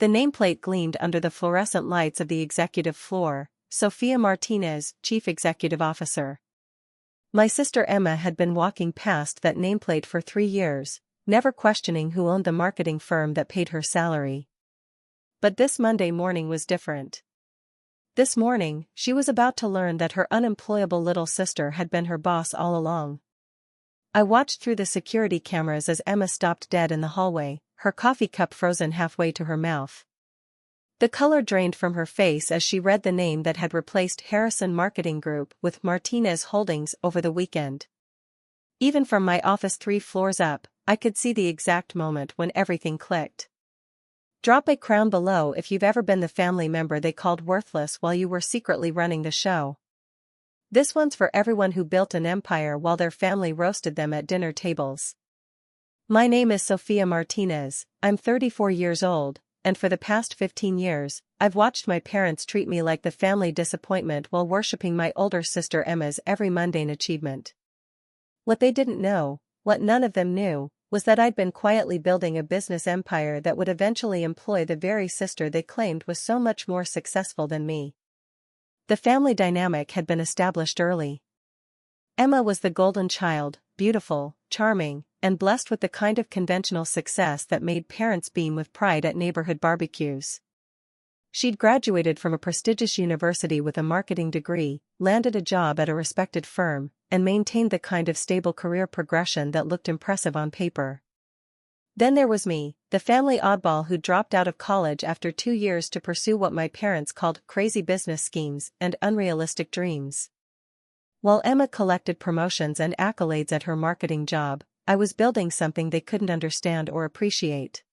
The nameplate gleamed under the fluorescent lights of the executive floor: Sofia Martinez, Chief Executive Officer. My sister Emma had been walking past that nameplate for 3 years, never questioning who owned the marketing firm that paid her salary. But this Monday morning was different. This morning, she was about to learn that her unemployable little sister had been her boss all along. I watched through the security cameras as Emma stopped dead in the hallway, her coffee cup frozen halfway to her mouth. The color drained from her face as she read the name that had replaced Harrison Marketing Group with Martinez Holdings over the weekend. Even from my office 3 floors up, I could see the exact moment when everything clicked. Drop a crown below if you've ever been the family member they called worthless while you were secretly running the show. This one's for everyone who built an empire while their family roasted them at dinner tables. My name is Sofia Martinez, I'm 34 years old, and for the past 15 years, I've watched my parents treat me like the family disappointment while worshipping my older sister Emma's every mundane achievement. What they didn't know, what none of them knew, was that I'd been quietly building a business empire that would eventually employ the very sister they claimed was so much more successful than me. The family dynamic had been established early. Emma was the golden child, beautiful, charming, and blessed with the kind of conventional success that made parents beam with pride at neighborhood barbecues. She'd graduated from a prestigious university with a marketing degree, landed a job at a respected firm, and maintained the kind of stable career progression that looked impressive on paper. Then there was me, the family oddball who dropped out of college after 2 years to pursue what my parents called crazy business schemes and unrealistic dreams. While Emma collected promotions and accolades at her marketing job, I was building something they couldn't understand or appreciate.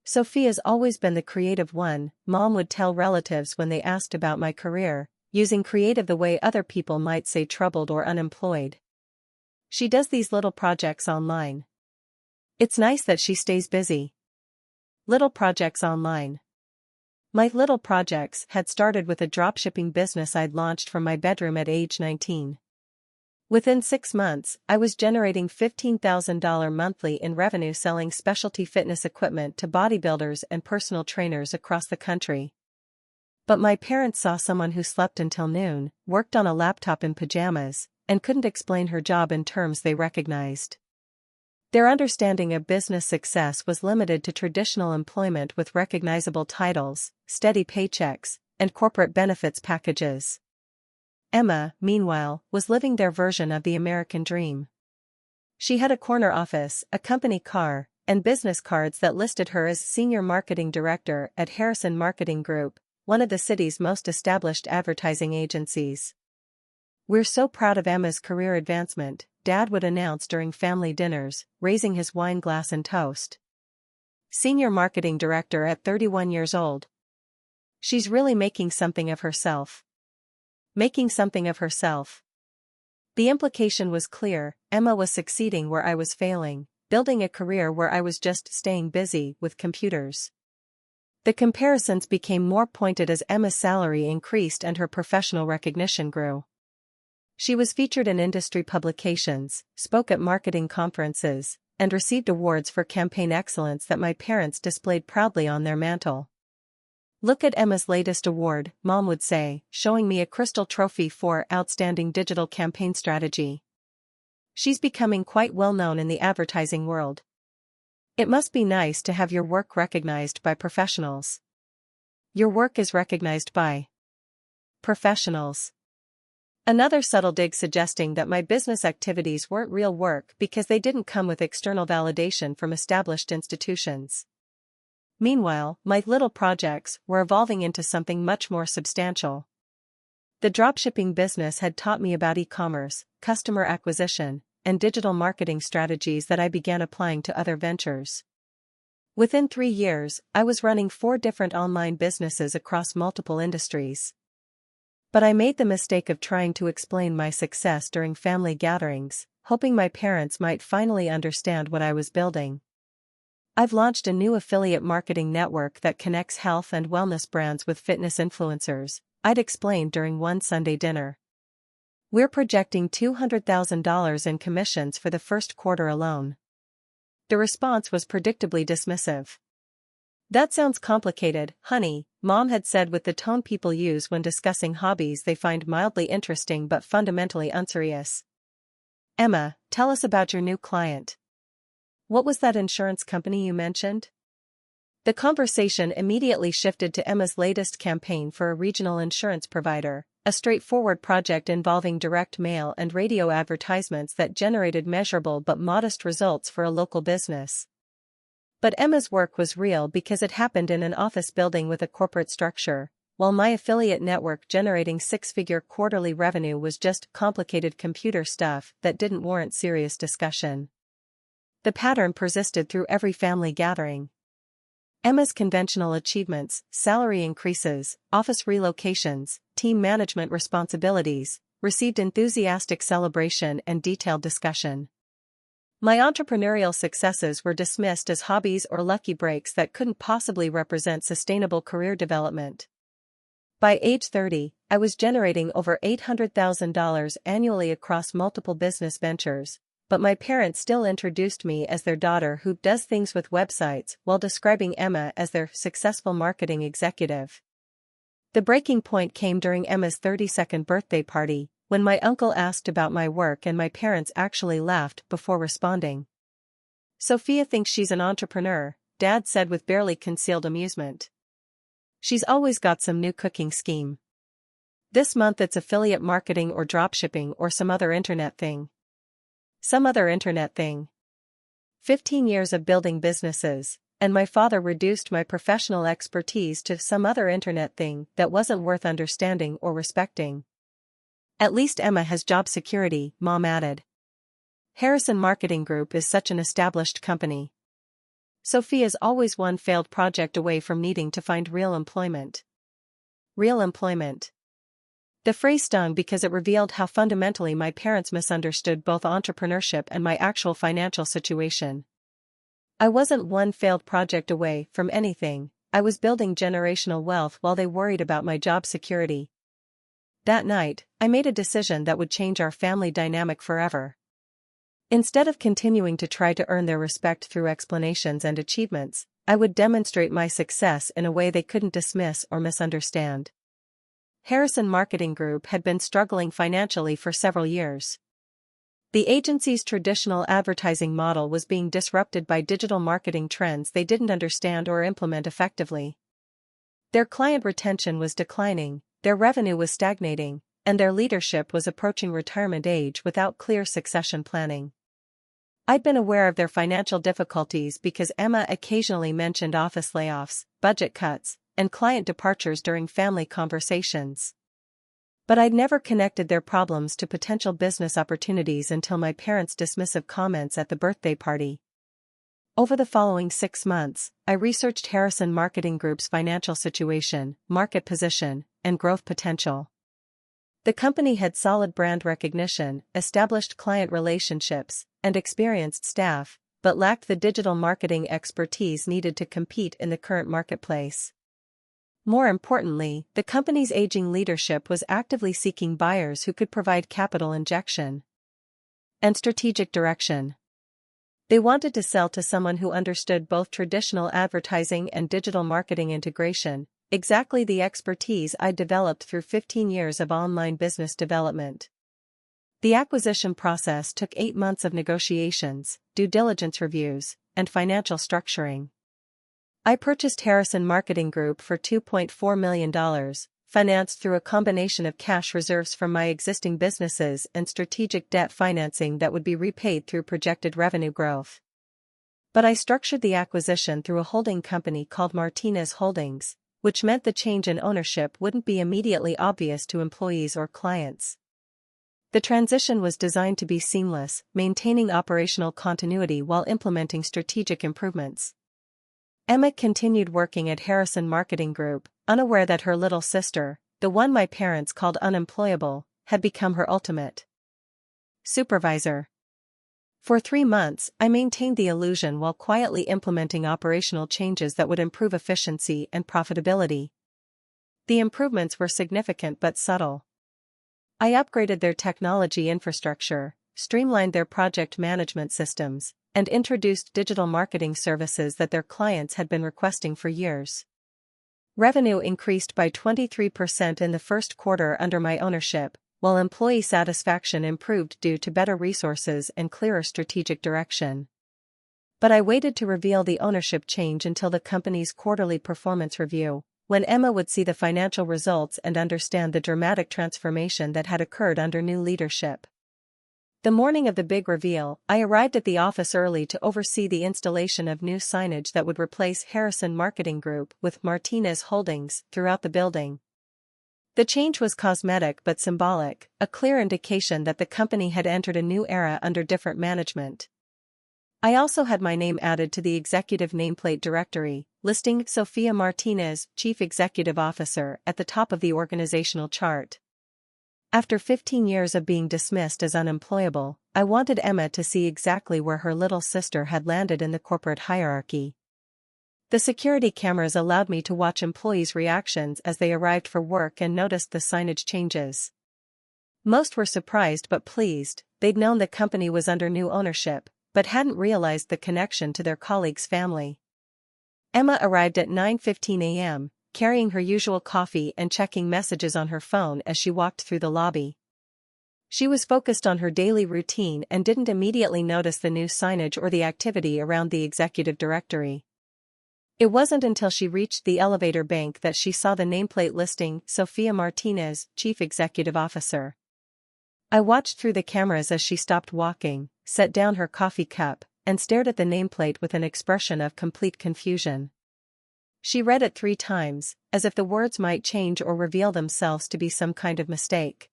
Sophia's always been the creative one, Mom would tell relatives when they asked about my career, using creative the way other people might say troubled or unemployed. She does these little projects online. It's nice that she stays busy. Little projects online. My little projects had started with a dropshipping business I'd launched from my bedroom at age 19. Within 6 months, I was generating $15,000 monthly in revenue selling specialty fitness equipment to bodybuilders and personal trainers across the country. But my parents saw someone who slept until noon, worked on a laptop in pajamas, and couldn't explain her job in terms they recognized. Their understanding of business success was limited to traditional employment with recognizable titles, steady paychecks, and corporate benefits packages. Emma, meanwhile, was living their version of the American dream. She had a corner office, a company car, and business cards that listed her as Senior Marketing Director at Harrison Marketing Group, one of the city's most established advertising agencies. "We're so proud of Emma's career advancement," Dad would announce during family dinners, raising his wine glass and toast. Senior Marketing Director at 31 years old. She's really making something of herself. Making something of herself. The implication was clear: Emma was succeeding where I was failing, building a career where I was just staying busy with computers. The comparisons became more pointed as Emma's salary increased and her professional recognition grew. She was featured in industry publications, spoke at marketing conferences, and received awards for campaign excellence that my parents displayed proudly on their mantle. "Look at Emma's latest award," Mom would say, showing me a crystal trophy for Outstanding Digital Campaign Strategy. "She's becoming quite well known in the advertising world. It must be nice to have your work recognized by professionals." Your work is recognized by professionals. Another subtle dig suggesting that my business activities weren't real work because they didn't come with external validation from established institutions. Meanwhile, my little projects were evolving into something much more substantial. The dropshipping business had taught me about e-commerce, customer acquisition, and digital marketing strategies that I began applying to other ventures. Within 3 years, I was running 4 different online businesses across multiple industries. But I made the mistake of trying to explain my success during family gatherings, hoping my parents might finally understand what I was building. I've launched a new affiliate marketing network that connects health and wellness brands with fitness influencers, I'd explained during one Sunday dinner. We're projecting $200,000 in commissions for the first quarter alone. The response was predictably dismissive. That sounds complicated, honey, Mom had said with the tone people use when discussing hobbies they find mildly interesting but fundamentally unserious. Emma, tell us about your new client. What was that insurance company you mentioned? The conversation immediately shifted to Emma's latest campaign for a regional insurance provider, a straightforward project involving direct mail and radio advertisements that generated measurable but modest results for a local business. But Emma's work was real because it happened in an office building with a corporate structure, while my affiliate network generating six-figure quarterly revenue was just complicated computer stuff that didn't warrant serious discussion. The pattern persisted through every family gathering. Emma's conventional achievements, salary increases, office relocations, team management responsibilities, received enthusiastic celebration and detailed discussion. My entrepreneurial successes were dismissed as hobbies or lucky breaks that couldn't possibly represent sustainable career development. By age 30, I was generating over $800,000 annually across multiple business ventures, but my parents still introduced me as their daughter who does things with websites while describing Emma as their successful marketing executive. The breaking point came during Emma's 32nd birthday party, when my uncle asked about my work and my parents actually laughed before responding. Sophia thinks she's an entrepreneur, Dad said with barely concealed amusement. She's always got some new cooking scheme. This month it's affiliate marketing or dropshipping or some other internet thing. Some other internet thing. 15 years of building businesses, and my father reduced my professional expertise to some other internet thing that wasn't worth understanding or respecting. At least Emma has job security, Mom added. Harrison Marketing Group is such an established company. Sophia's always one failed project away from needing to find real employment. Real employment. The phrase stung because it revealed how fundamentally my parents misunderstood both entrepreneurship and my actual financial situation. I wasn't one failed project away from anything, I was building generational wealth while they worried about my job security. That night, I made a decision that would change our family dynamic forever. Instead of continuing to try to earn their respect through explanations and achievements, I would demonstrate my success in a way they couldn't dismiss or misunderstand. Harrison Marketing Group had been struggling financially for several years. The agency's traditional advertising model was being disrupted by digital marketing trends they didn't understand or implement effectively. Their client retention was declining, their revenue was stagnating, and their leadership was approaching retirement age without clear succession planning. I'd been aware of their financial difficulties because Emma occasionally mentioned office layoffs, budget cuts, and client departures during family conversations. But I'd never connected their problems to potential business opportunities until my parents' dismissive comments at the birthday party. Over the following 6 months, I researched Harrison Marketing Group's financial situation, market position, and growth potential. The company had solid brand recognition, established client relationships, and experienced staff, but lacked the digital marketing expertise needed to compete in the current marketplace. More importantly, the company's aging leadership was actively seeking buyers who could provide capital injection and strategic direction. They wanted to sell to someone who understood both traditional advertising and digital marketing integration, exactly the expertise I developed through 15 years of online business development. The acquisition process took 8 months of negotiations, due diligence reviews, and financial structuring. I purchased Harrison Marketing Group for $2.4 million, financed through a combination of cash reserves from my existing businesses and strategic debt financing that would be repaid through projected revenue growth. But I structured the acquisition through a holding company called Martinez Holdings, which meant the change in ownership wouldn't be immediately obvious to employees or clients. The transition was designed to be seamless, maintaining operational continuity while implementing strategic improvements. Emma continued working at Harrison Marketing Group, unaware that her little sister, the one my parents called unemployable, had become her ultimate supervisor. For 3 months, I maintained the illusion while quietly implementing operational changes that would improve efficiency and profitability. The improvements were significant but subtle. I upgraded their technology infrastructure, streamlined their project management systems, and introduced digital marketing services that their clients had been requesting for years. Revenue increased by 23% in the first quarter under my ownership, while employee satisfaction improved due to better resources and clearer strategic direction. But I waited to reveal the ownership change until the company's quarterly performance review, when Emma would see the financial results and understand the dramatic transformation that had occurred under new leadership. The morning of the big reveal, I arrived at the office early to oversee the installation of new signage that would replace Harrison Marketing Group with Martinez Holdings throughout the building. The change was cosmetic but symbolic, a clear indication that the company had entered a new era under different management. I also had my name added to the executive nameplate directory, listing Sophia Martinez, Chief Executive Officer, at the top of the organizational chart. After 15 years of being dismissed as unemployable, I wanted Emma to see exactly where her little sister had landed in the corporate hierarchy. The security cameras allowed me to watch employees' reactions as they arrived for work and noticed the signage changes. Most were surprised but pleased. They'd known the company was under new ownership, but hadn't realized the connection to their colleague's family. Emma arrived at 9:15 a.m., carrying her usual coffee and checking messages on her phone as she walked through the lobby. She was focused on her daily routine and didn't immediately notice the new signage or the activity around the executive directory. It wasn't until she reached the elevator bank that she saw the nameplate listing Sophia Martinez, Chief Executive Officer. I watched through the cameras as she stopped walking, set down her coffee cup, and stared at the nameplate with an expression of complete confusion. She read it 3 times, as if the words might change or reveal themselves to be some kind of mistake.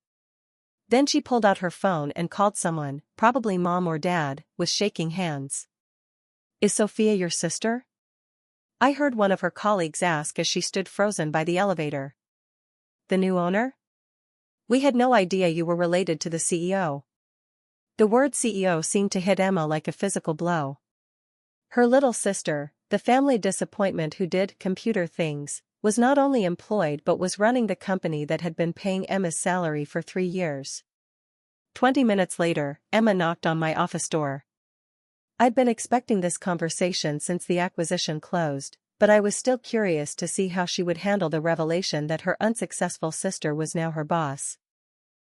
Then she pulled out her phone and called someone, probably mom or dad, with shaking hands. "Is Sophia your sister?" I heard one of her colleagues ask as she stood frozen by the elevator. "The new owner? We had no idea you were related to the CEO." The word CEO seemed to hit Emma like a physical blow. Her little sister, the family disappointment who did computer things, was not only employed but was running the company that had been paying Emma's salary for 3 years. 20 minutes later, Emma knocked on my office door. I'd been expecting this conversation since the acquisition closed, but I was still curious to see how she would handle the revelation that her unsuccessful sister was now her boss.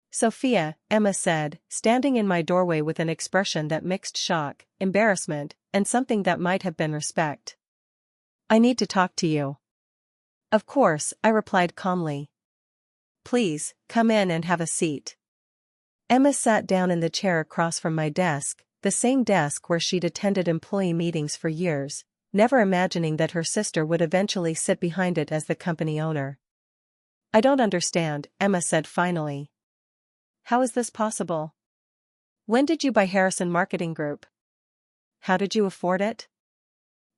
"Sophia," Emma said, standing in my doorway with an expression that mixed shock, embarrassment, and something that might have been respect. "I need to talk to you." "Of course," I replied calmly. "Please, come in and have a seat." Emma sat down in the chair across from my desk, the same desk where she'd attended employee meetings for years, never imagining that her sister would eventually sit behind it as the company owner. "I don't understand," Emma said finally. "How is this possible? When did you buy Harrison Marketing Group? How did you afford it?"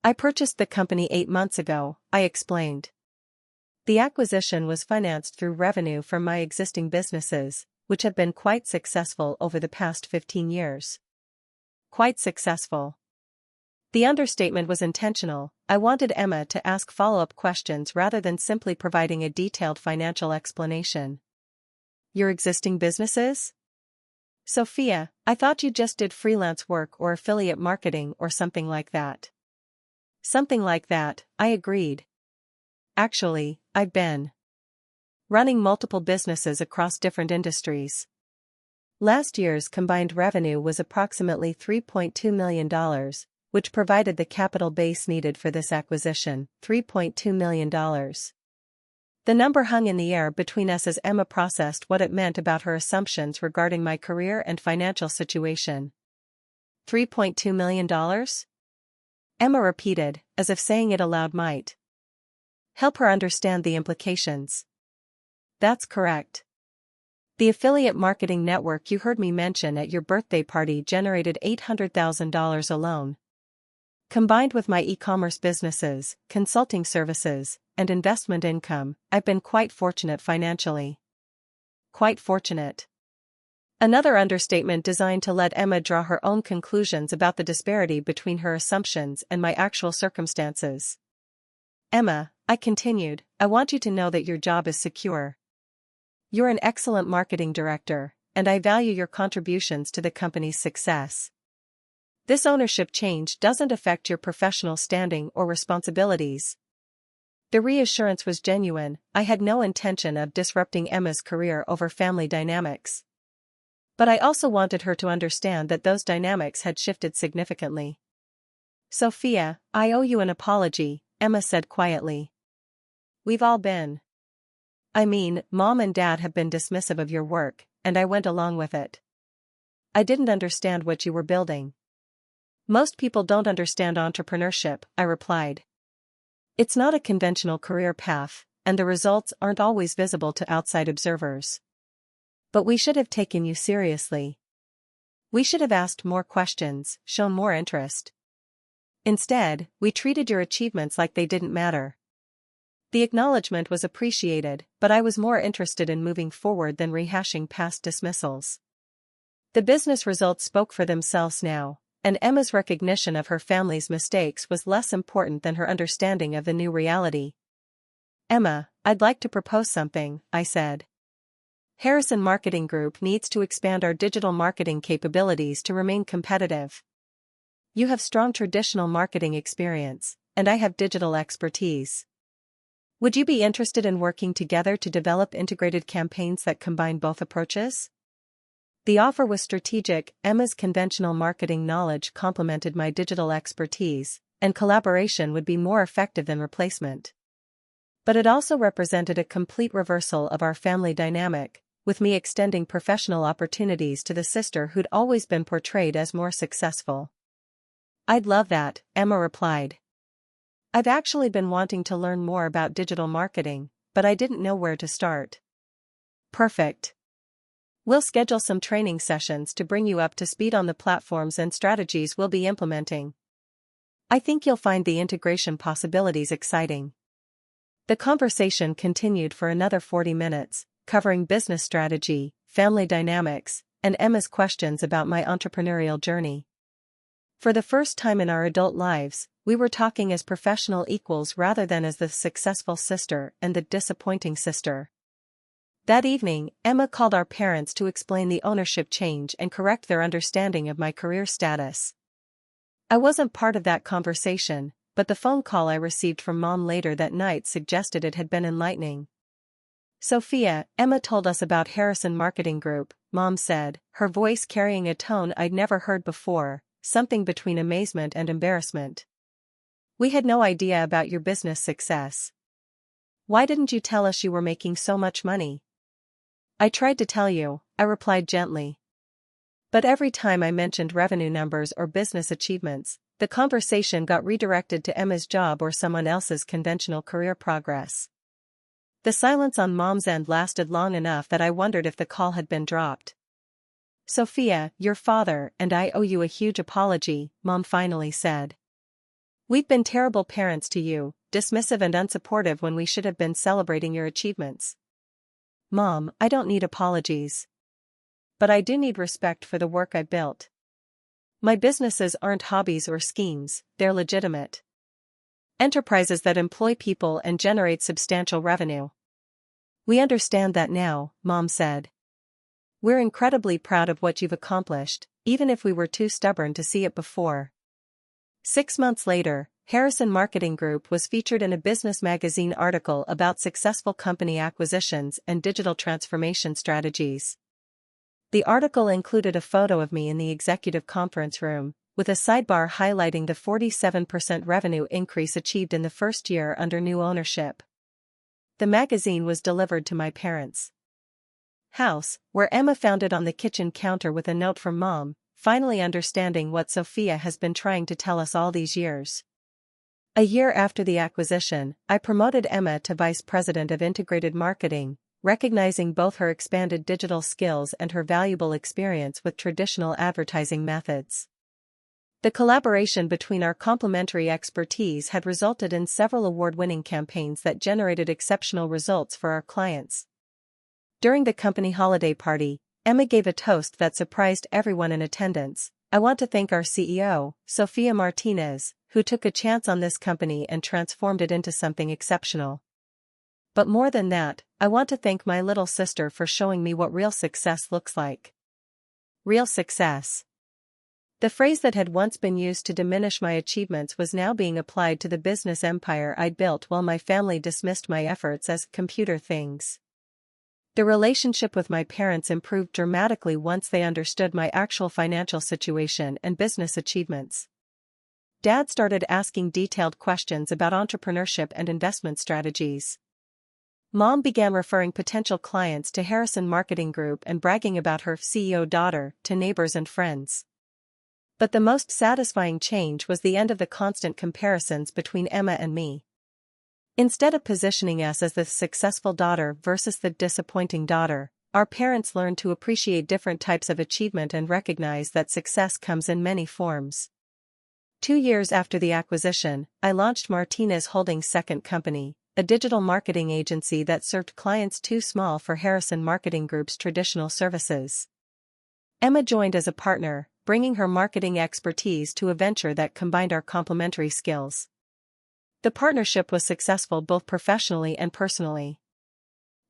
"I purchased the company 8 months ago," I explained. "The acquisition was financed through revenue from my existing businesses, which have been quite successful over the past 15 years. Quite successful. The understatement was intentional. I wanted Emma to ask follow-up questions rather than simply providing a detailed financial explanation. "Your existing businesses? Sophia, I thought you just did freelance work or affiliate marketing or something like that." "Something like that," I agreed. "Actually, I've been running multiple businesses across different industries. Last year's combined revenue was approximately $3.2 million, which provided the capital base needed for this acquisition, $3.2 million. The number hung in the air between us as Emma processed what it meant about her assumptions regarding my career and financial situation. $3.2 million? Emma repeated, as if saying it aloud might help her understand the implications. "That's correct. The affiliate marketing network you heard me mention at your birthday party generated $800,000 alone. Combined with my e-commerce businesses, consulting services, and investment income, I've been quite fortunate financially." Quite fortunate. Another understatement designed to let Emma draw her own conclusions about the disparity between her assumptions and my actual circumstances. "Emma," I continued, "I want you to know that your job is secure. You're an excellent marketing director, and I value your contributions to the company's success. This ownership change doesn't affect your professional standing or responsibilities. The reassurance was genuine. I had no intention of disrupting Emma's career over family dynamics. But I also wanted her to understand that those dynamics had shifted significantly. Sophia, I owe you an apology, Emma said quietly. We've all been. I mean, Mom and Dad have been dismissive of your work, and I went along with it. I didn't understand what you were building. Most people don't understand entrepreneurship, I replied. It's not a conventional career path, and the results aren't always visible to outside observers. But we should have taken you seriously. We should have asked more questions, shown more interest. Instead, we treated your achievements like they didn't matter. The acknowledgement was appreciated, but I was more interested in moving forward than rehashing past dismissals. The business results spoke for themselves now, and Emma's recognition of her family's mistakes was less important than her understanding of the new reality. Emma, I'd like to propose something, I said. Harrison Marketing Group needs to expand our digital marketing capabilities to remain competitive. You have strong traditional marketing experience, and I have digital expertise. Would you be interested in working together to develop integrated campaigns that combine both approaches? The offer was strategic. Emma's conventional marketing knowledge complemented my digital expertise, and collaboration would be more effective than replacement. But it also represented a complete reversal of our family dynamic, with me extending professional opportunities to the sister who'd always been portrayed as more successful. I'd love that, Emma replied. I've actually been wanting to learn more about digital marketing, but I didn't know where to start. Perfect. We'll schedule some training sessions to bring you up to speed on the platforms and strategies we'll be implementing. I think you'll find the integration possibilities exciting. The conversation continued for another 40 minutes, covering business strategy, family dynamics, and Emma's questions about my entrepreneurial journey. For the first time in our adult lives, we were talking as professional equals rather than as the successful sister and the disappointing sister. That evening, Emma called our parents to explain the ownership change and correct their understanding of my career status. I wasn't part of that conversation, but the phone call I received from Mom later that night suggested it had been enlightening. Sophia, Emma told us about Harrison Marketing Group, Mom said, her voice carrying a tone I'd never heard before, something between amazement and embarrassment. We had no idea about your business success. Why didn't you tell us you were making so much money? I tried to tell you, I replied gently. But every time I mentioned revenue numbers or business achievements, the conversation got redirected to Emma's job or someone else's conventional career progress. The silence on Mom's end lasted long enough that I wondered if the call had been dropped. Sophia, your father and I owe you a huge apology, Mom finally said. We've been terrible parents to you, dismissive and unsupportive when we should have been celebrating your achievements. Mom, I don't need apologies. But I do need respect for the work I built. My businesses aren't hobbies or schemes, they're legitimate enterprises that employ people and generate substantial revenue. We understand that now, Mom said. We're incredibly proud of what you've accomplished, even if we were too stubborn to see it before. 6 months later, Harrison Marketing Group was featured in a business magazine article about successful company acquisitions and digital transformation strategies. The article included a photo of me in the executive conference room, with a sidebar highlighting the 47% revenue increase achieved in the first year under new ownership. The magazine was delivered to my parents' house, where Emma found it on the kitchen counter with a note from Mom, finally understanding what Sophia has been trying to tell us all these years. A year after the acquisition, I promoted Emma to Vice President of Integrated Marketing, recognizing both her expanded digital skills and her valuable experience with traditional advertising methods. The collaboration between our complementary expertise had resulted in several award-winning campaigns that generated exceptional results for our clients. During the company holiday party, Emma gave a toast that surprised everyone in attendance. I want to thank our CEO, Sophia Martinez, who took a chance on this company and transformed it into something exceptional. But more than that, I want to thank my little sister for showing me what real success looks like. Real success. The phrase that had once been used to diminish my achievements was now being applied to the business empire I'd built while my family dismissed my efforts as computer things. The relationship with my parents improved dramatically once they understood my actual financial situation and business achievements. Dad started asking detailed questions about entrepreneurship and investment strategies. Mom began referring potential clients to Harrison Marketing Group and bragging about her CEO daughter to neighbors and friends. But the most satisfying change was the end of the constant comparisons between Emma and me. Instead of positioning us as the successful daughter versus the disappointing daughter, our parents learned to appreciate different types of achievement and recognize that success comes in many forms. 2 years after the acquisition, I launched Martinez Holdings' second company, a digital marketing agency that served clients too small for Harrison Marketing Group's traditional services. Emma joined as a partner, bringing her marketing expertise to a venture that combined our complementary skills. The partnership was successful both professionally and personally.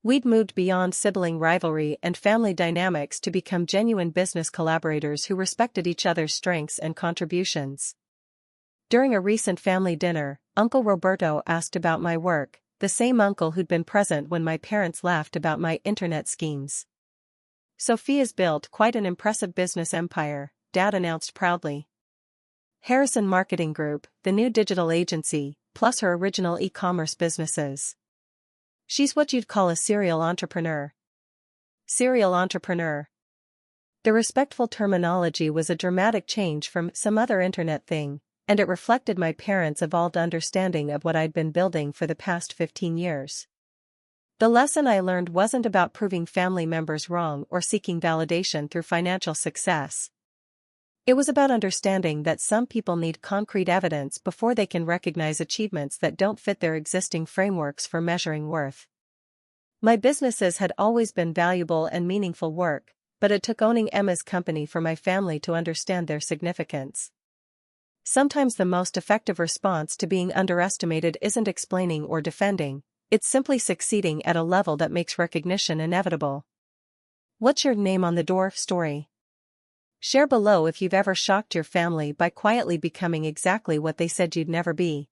We'd moved beyond sibling rivalry and family dynamics to become genuine business collaborators who respected each other's strengths and contributions. During a recent family dinner, Uncle Roberto asked about my work, the same uncle who'd been present when my parents laughed about my internet schemes. "Sophia's built quite an impressive business empire," Dad announced proudly. "Harrison Marketing Group, the new digital agency, plus her original e-commerce businesses. She's what you'd call a serial entrepreneur." Serial entrepreneur. The respectful terminology was a dramatic change from some other internet thing, and it reflected my parents' evolved understanding of what I'd been building for the past 15 years. The lesson I learned wasn't about proving family members wrong or seeking validation through financial success. It was about understanding that some people need concrete evidence before they can recognize achievements that don't fit their existing frameworks for measuring worth. My businesses had always been valuable and meaningful work, but it took owning Emma's company for my family to understand their significance. Sometimes the most effective response to being underestimated isn't explaining or defending, it's simply succeeding at a level that makes recognition inevitable. What's your name on the door story? Share below if you've ever shocked your family by quietly becoming exactly what they said you'd never be.